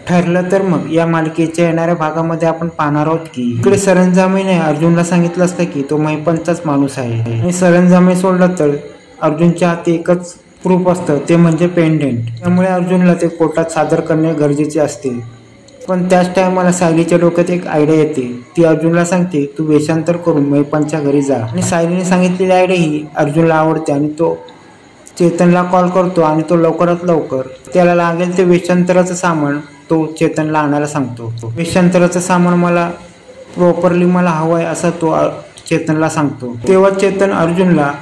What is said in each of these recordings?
ठरलं तर मग या मालिकेच्या येणाऱ्या भागामध्ये आपण पाहणार आहोत की इकडे सरंजामीने अर्जुनला सांगितलं असतं की तो महिपंतचाच माणूस आहे आणि सरंजामी सोडलं तर अर्जुनच्या हाती एकच प्रूफ असतं, ते म्हणजे पेंडेंट. त्यामुळे अर्जुनला ते कोर्टात सादर करणे गरजेचे असते. पण त्याच टायमाला सायलीच्या डोक्यात एक आयडिया येते. ती अर्जुनला सांगते तू वेषांतर करून महिपंतच्या घरी जा. आणि सायलीने सांगितलेली आयडिया ही अर्जुनला आवडते आणि तो चेतनला कॉल करतो आणि तो लवकरात लवकर त्याला लागेल ते वेषांतराचं सामान तो चेतनला आणायला सांगतो. वेषांतराचं सामान मला प्रॉपरली मला हवंय असं तो चेतनला सांगतो. तेव्हा चेतन अर्जुनला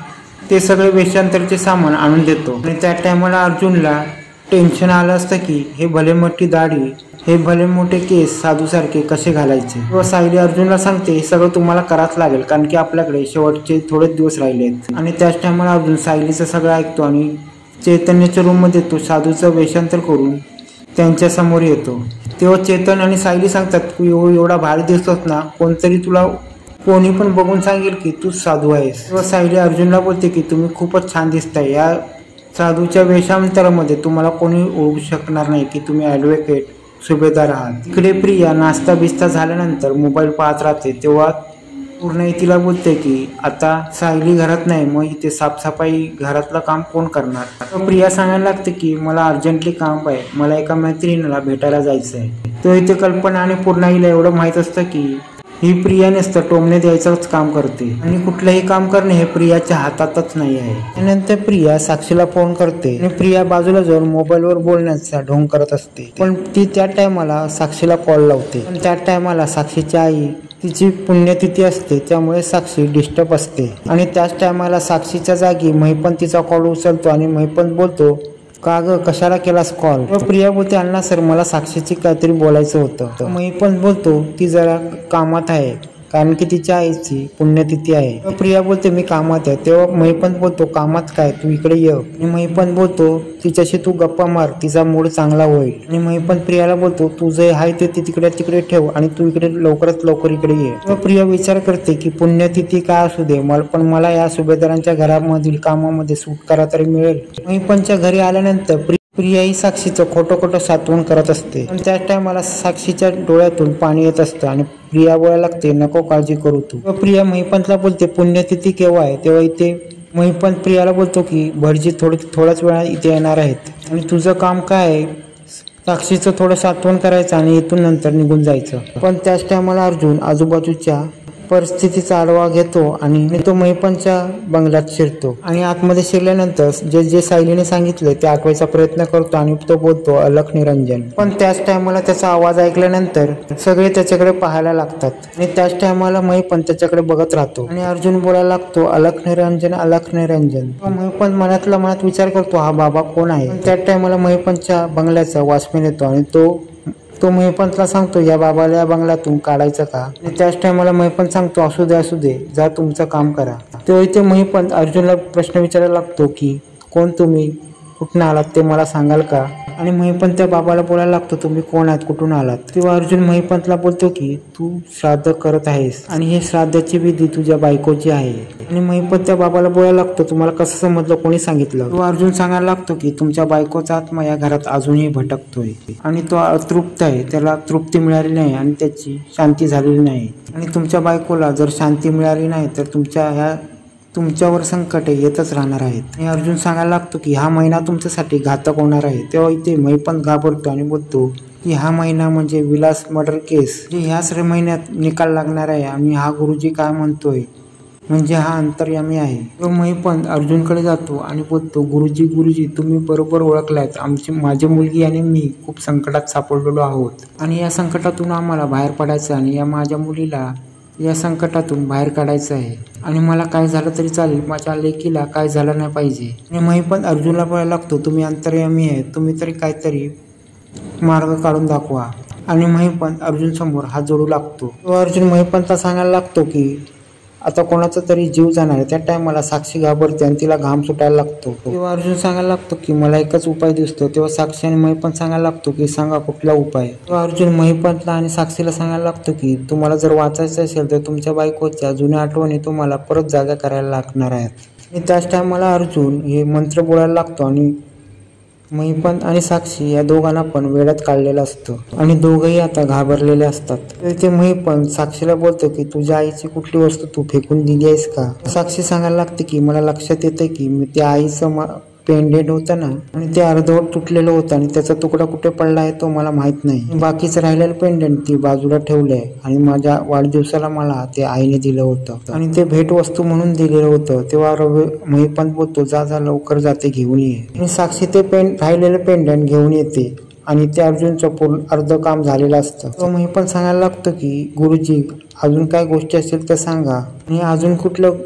ते सगळे वेषांतरचे सामान आणून देतो. आणि त्या टायमाला अर्जुनला टेन्शन आलं असतं की हे भले मोठी दाढी, हे भले मोठे केस साधूसारखे कसे घालायचे. व सायली अर्जुनला सांगते हे सगळं तुम्हाला करावंच लागेल कारण की आपल्याकडे शेवटचे थोडेच दिवस राहिलेत. आणि त्याच टायमाला अर्जुन सायलीचं सगळं ऐकतो आणि चैतन्याच्या रूममध्ये तो साधूचं वेषांतर करून त्यांच्या समोर येतो. तेव्हा चेतन आणि सायली सांगतात तू एवढा भारी दिसतोस ना, कोणतरी तुला कोणी पण बघून सांगेल की तू साधू आहेस. तेव्हा सायली अर्जुनला बोलते की तुम्ही खूपच छान दिसताय. या साधूच्या वेषांतरामध्ये तुम्हाला कोणी ओळखू शकणार नाही की तुम्ही ॲडव्होकेट सुभेदार आहात. इकडे प्रिया नाश्ता बिस्ता झाल्यानंतर मोबाईल पाहत राहते. तेव्हा पूर्ण तिला बोलते की आता सायली घरात नाही, मग इथे साफसफाई घरातलं काम कोण करणार. प्रिया सांगायला लागते की मला अर्जंटली काम आहे, मला एका मैत्रिणीला भेटायला जायचं आहे. तो इथे कल्पना आणि पूर्णाईला एवढं माहीत असतं की ही प्रिया नसतं टोमणे द्यायचंच काम करते आणि कुठलंही काम करणे हे प्रियाच्या हातातच नाही आहे. त्यानंतर प्रिया साक्षीला फोन करते आणि प्रिया बाजूला जाऊन मोबाईलवर बोलण्याचा ढोंग करत असते. पण ती त्या टायमाला साक्षीला कॉल लावते. पण त्या टायमाला साक्षीची आई तिची पुण्यतिथी असते, त्यामुळे साक्षी डिस्टर्ब असते. आणि त्याच टायमाला साक्षीच्या जागी महिपंत तिचा कॉल उचलतो आणि महिपंत बोलतो का ग कशाला केलास कॉल. प्रिया बोलते अण्णा सर मला साक्षीची काहीतरी बोलायचं होतं. महिपंत बोलतो ती जरा कामात आहे कारण की तिच्या आईची पुण्यतिथी आहे. प्रिया बोलते मी कामात आहे. तेव्हा महिपंत बोलतो कामात काय, तू इकडे ये. आणि महिपंत बोलतो तिच्याशी तू गप्पा मार, तिचा मूड चांगला होईल. आणि महिपंत प्रियाला बोलतो तू जे आहे ते तिकडे ठेव आणि तू इकडे लवकरात लवकर इकडे ये. प्रिया विचार करते की पुण्यतिथी काय असू दे पण मला या सुभेदारांच्या घरामधील कामामध्ये सूट करा तरी मिळेल. महिपंतच्या घरी आल्यानंतर प्रिया ही साक्षीचं खोटं सातवण करत असते. पण त्या टायमाला साक्षीच्या डोळ्यातून पाणी येत असतं आणि प्रिया बोलायला लागते नको काळजी करू तू. प्रिया महिपंतला बोलते पुण्यतिथी केव्हा आहे. तेव्हा इथे महिपंत प्रियाला बोलतो की भटजी थोड्याच वेळा इथे येणार आहेत आणि तुझं काम काय आहे साक्षीचं थोडं सातवण करायचं आणि इथून नंतर निघून जायचं. पण त्याच टायमाला अर्जुन आजूबाजूच्या परिस्थितीचा आढावा घेतो आणि तो महिपंतच्या बंगल्यात शिरतो आणि आतमध्ये शिरल्यानंतर जे सायलीने सांगितले ते आठवायचा प्रयत्न करतो आणि तो बोलतो अलख निरंजन. पण त्याच टायमाला त्याचा आवाज ऐकल्यानंतर सगळे त्याच्याकडे पाहायला लागतात आणि त्याच टायमाला महिपंत त्याच्याकडे बघत राहतो आणि अर्जुन बोलायला लागतो अलख निरंजन अलख निरंजन. महिपंत मनातला मनात विचार करतो हा बाबा कोण आहे. त्याच टायमाला महिपंतच्या बंगल्याचा वॉचमॅन येतो आणि तो महिपंतला सांगतो या बाबाला या बंगल्यातून काढायचं का. आणि त्याच टायमाला महिपंत सांगतो असू दे जा तुमचं काम करा. तो इथे महिपंत अर्जुनला प्रश्न विचारायला लागतो की कोण तुम्ही, कुठून आलात ते मला सांगाल का. आणि महिपंत त्या बाबाला बोलायला लागतो तुम्ही कोण आहात, कुठून आलात. तेव्हा अर्जुन महिपंतला बोलतो की तू श्राद्ध करत आहेस आणि हे श्राद्धाची विधी तुझ्या बायकोची आहे. आणि महिपंत त्या बाबाला बोलायला लागतो तुम्हाला कसं समजलं, कोणी सांगितलं. तो अर्जुन सांगायला लागतो की तुमच्या बायकोचा आत्मा या घरात अजूनही भटकतोय आणि तो अतृप्त आहे, त्याला तृप्ती मिळाली नाही आणि त्याची शांती झालेली नाही. आणि तुमच्या बायकोला जर शांती मिळाली नाही तर तुमच्यावर संकट येतच राहणार आहेत. आणि अर्जुन सांगायला लागतो की हा महिना तुमच्यासाठी घातक होणार आहे. तेव्हा इथे महिपंत घाबरतो आणि बोलतो की हा महिना म्हणजे विलास मर्डर केस ह्याच महिन्यात निकाल लागणार आहे आणि हा गुरुजी काय म्हणतोय म्हणजे हा अंतर्यामी आहे. तो महिपंत अर्जुनकडे जातो आणि बोलतो गुरुजी तुम्ही बरोबर ओळखलात. माझी मुलगी आणि मी खूप संकटात सापडलेलो आहोत आणि या संकटातून आम्हाला बाहेर पडायचं आणि माझ्या मुलीला या संकटातून बाहेर काढायचं आहे आणि मला काय झालं तरी चालेल, माझ्या लेकीला काय झालं नाही पाहिजे. आणि महिपंत अर्जुनला बोलायला लागतो तुम्ही अंतर्यामी आहे, तुम्ही तरी काहीतरी मार्ग काढून दाखवा. आणि महिपंत अर्जुन समोर हात जोडू लागतो. तो अर्जुन महिपंतला सांगायला लागतो की आता कोणाचा तरी जीव जाणार आहे. त्या टायमाला साक्षी घाबरते आणि तिला घाम सुटायला लागतो. तेव्हा अर्जुन सांगायला लागतो की मला एकच उपाय दिसतो. तेव्हा साक्षी आणि महिपंत सांगायला लागतो की सांगा कुठला उपाय. तेव्हा अर्जुन महिपंतला आणि साक्षीला सांगायला लागतो की तुम्हाला जर वाचायचं असेल तर तुमच्या बायकोच्या जुन्या आठवणी तुम्हाला परत जागा करायला लागणार आहेत. आणि त्याच टायमाला अर्जुन हे मंत्र बोलायला लागतो आणि महिपंत आणि साक्षी या दोघांना पण वेड्यात काढलेलं असतं आणि दोघंही आता घाबरलेले असतात. ते महिपंत साक्षीला बोलतो की तुझ्या आईची कुठली वस्तू तू फेकून दिली आहेस का. साक्षी सांगायला लागते की मला लक्षात येते की मी त्या आईचं पेंडेंट होतं ना आणि ते अर्धवट तुटलेलं होतं आणि त्याचा तुकडा कुठे पडला आहे तो मला माहित नाही. बाकीचं राहिलेलं पेंडेंट ती बाजूला ठेवलंय आणि माझ्या वाढदिवसाला मला ते आईने दिलं होतं आणि ते भेट वस्तू म्हणून दिलेलं होतं. तेव्हा महिपंत बोलतो जा लवकर जाते घेऊन ये. आणि साक्षी ते राहिलेलं पेंडेंट घेऊन येते आणि ते अर्जुनचं पूर्ण अर्ध काम झालेलं असतं. तो महिपंत सांगायला लागतो की गुरुजी अजून काय गोष्टी असतील तर सांगा आणि अजून कुठलं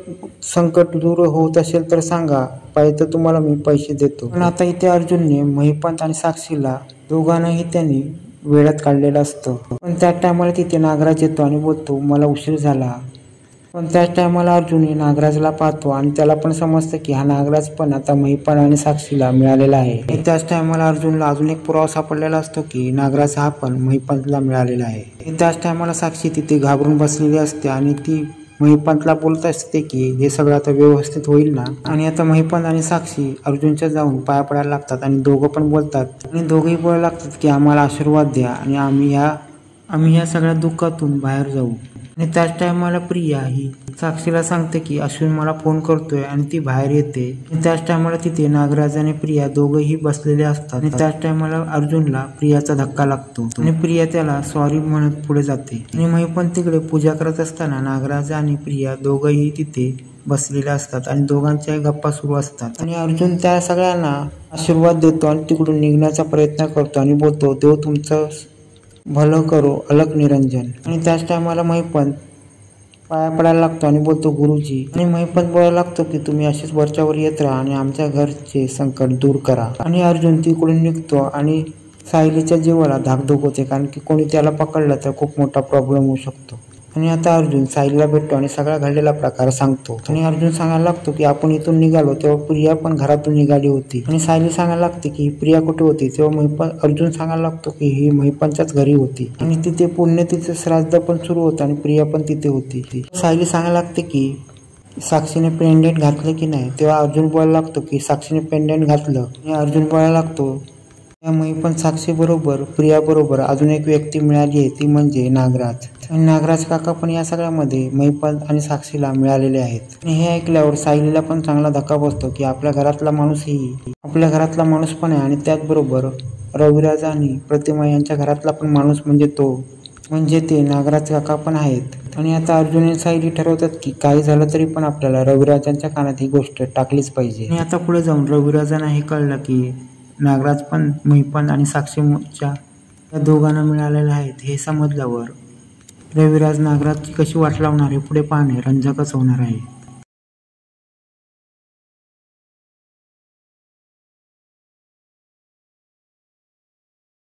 संकट दूर होत असेल तर सांगा, पाहिजे तर तुम्हाला मी पैसे देतो. पण आता इथे अर्जुनने महिपंत आणि साक्षीला दोघांनाही त्यांनी वेळात काढलेलं असतं. पण त्या टायमाला तिथे नागराज येतो आणि बोलतो मला उशीर झाला. पण त्याच टायमाला अर्जुन नागराजला पाहतो आणि त्याला पण समजतं की हा नागराज पण आता महिपंत आणि साक्षीला मिळालेला आहे. त्याच टायमाला अर्जुनला अजून एक पुरावा सापडलेला असतो की नागराज हा पण महिपंतला मिळालेला आहे. त्याच टायमाला साक्षी तिथे घाबरून बसलेली असते आणि ती महिपंतला बोलत असते की हे सगळं आता व्यवस्थित होईल ना. आणि आता महिपंत आणि साक्षी अर्जुनच्या जाऊन पाया पडायला लागतात आणि दोघं पण बोलतात आणि दोघंही बोलायला लागतात की आम्हाला आशीर्वाद द्या आणि आम्ही ह्या सगळ्या दुःखातून बाहेर जाऊ. आणि त्याच टायमाला प्रिया ही साक्षीला सांगते की अश्विन मला फोन करतोय आणि ती बाहेर येते. त्याच टायमाला तिथे नागराज आणि प्रिया दोघंही बसलेले असतात आणि त्याच टायमाला अर्जुनला प्रियाचा धक्का लागतो आणि प्रिया त्याला सॉरी म्हणत पुढे जाते. आणि महिपंत तिकडे पूजा करत असताना नागराज आणि प्रिया दोघंही तिथे बसलेले असतात आणि दोघांच्या गप्पा सुरू असतात. आणि अर्जुन त्या सगळ्यांना आशीर्वाद देतो आणि तिकडून निघण्याचा प्रयत्न करतो आणि बोलतो देव तुमचं भलं करो अलक निरंजन. आणि त्याच टायमाला महिपंत पाया पडायला लागतो आणि बोलतो गुरुजी. आणि महिपंत बोलायला लागतो की तुम्ही असेच वरच्यावर येत राहा आणि आमच्या घरचे संकट दूर करा. आणि अर्जुन तिकडून निघतो आणि सायलीच्या जीवाला धाकधूक होते कारण की कोणी त्याला पकडलं तर खूप मोठा प्रॉब्लेम होऊ शकतो. आणि आता अर्जुन सायलीला भेटतो आणि सगळा घडलेला प्रकार सांगतो. आणि अर्जुन सांगायला लागतो की आपण इथून निघालो तेव्हा प्रिया पण घरातून निघाली होती. आणि सायली सांगायला लागते की प्रिया कुठे होती तेव्हा अर्जुन सांगायला लागतो की ही महिपंतच्याच घरी होती आणि तिथे पुण्यतिथीचं श्राद्ध पण सुरू होतं आणि प्रिया पण तिथे होती. सायली सांगायला लागते की साक्षीने पेंडेंट घातलं की नाही. तेव्हा अर्जुन बोलायला लागतो की साक्षीने पेंडेंट घातलं. आणि अर्जुन बोलायला लागतो या महिपंत साक्षी बरोबर प्रिया बरोबर अजून एक व्यक्ती मिळाली आहे ती म्हणजे नागराज. आणि नागराज काका पण या सगळ्यामध्ये महिपंत आणि साक्षीला मिळालेले आहेत. आणि हे ऐकल्यावर सायलीला पण चांगला धक्का बसतो की आपल्या घरातला माणूस पण आहे आणि त्याचबरोबर रविराज आणि प्रतिमा यांच्या घरातला पण माणूस म्हणजे ते नागराज काका पण आहेत. आणि आता अर्जुन आणि सायली ठरवतात की काही झालं तरी पण आपल्याला रविराजांच्या कानात ही गोष्ट टाकलीच पाहिजे. आणि आता पुढे जाऊन रविराजांना हे कळलं की नागराज पण महिपंत आणि साक्षीच्या या दोघांना मिळालेले आहेत. हे समजल्यावर रविराज नागराजची कशी वाट लावणार हे पुढे पाहणे रंजकच होणार आहे.